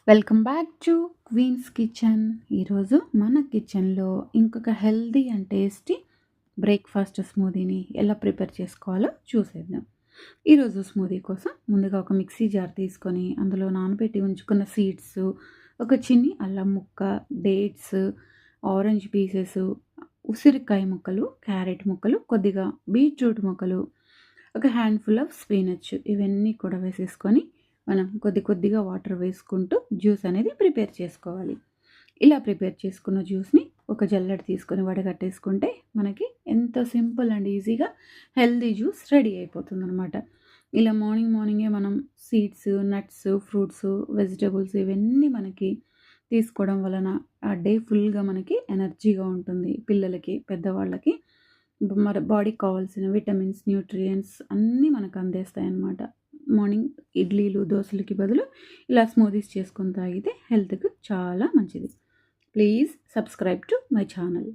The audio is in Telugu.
Welcome back to Queens Kitchen. ఈరోజు మన కిచెన్లో ఇంకొక హెల్దీ అండ్ టేస్టీ బ్రేక్ఫాస్ట్ స్మూదీని ఎలా ప్రిపేర్ చేసుకోవాలో చూసేద్దాం. ఈరోజు స్మూదీ కోసం ముందుగా ఒక మిక్సీ జార్ తీసుకొని అందులో నానబెట్టి ఉంచుకున్న సీడ్స్, ఒక చిన్ని అల్లం ముక్క, డేట్స్, ఆరెంజ్ పీసెస్, ఉసిరికాయ ముక్కలు, క్యారెట్ ముక్కలు, కొద్దిగా బీట్రూట్ ముక్కలు, ఒక హ్యాండ్ఫుల్ ఆఫ్ స్పినచ్ ఇవన్నీ కూడా వేసేసుకొని మనం కొద్దిగా వాటర్ వేసుకుంటూ జ్యూస్ అనేది ప్రిపేర్ చేసుకోవాలి. ఇలా ప్రిపేర్ చేసుకున్న జ్యూస్ని ఒక జల్లెడ తీసుకొని వడగట్టేసుకుంటే మనకి ఎంతో సింపుల్ అండ్ ఈజీగా హెల్దీ జ్యూస్ రెడీ అయిపోతుందన్నమాట. ఇలా మార్నింగే మనం సీడ్స్, నట్స్, ఫ్రూట్స్, వెజిటబుల్స్ ఇవన్నీ మనకి తీసుకోవడం వలన ఆ డే ఫుల్గా మనకి ఎనర్జీగా ఉంటుంది. పిల్లలకి, పెద్దవాళ్ళకి మన బాడీకి కావాల్సిన విటమిన్స్, న్యూట్రియంట్స్ అన్నీ మనకు అందేస్తాయి అన్నమాట. మార్నింగ్ ఇడ్లీలు, దోశలకి బదులు ఇలా స్మూదీస్ చేసుకొని తాగితే హెల్త్‌కి చాలా మంచిది. Please subscribe to my channel.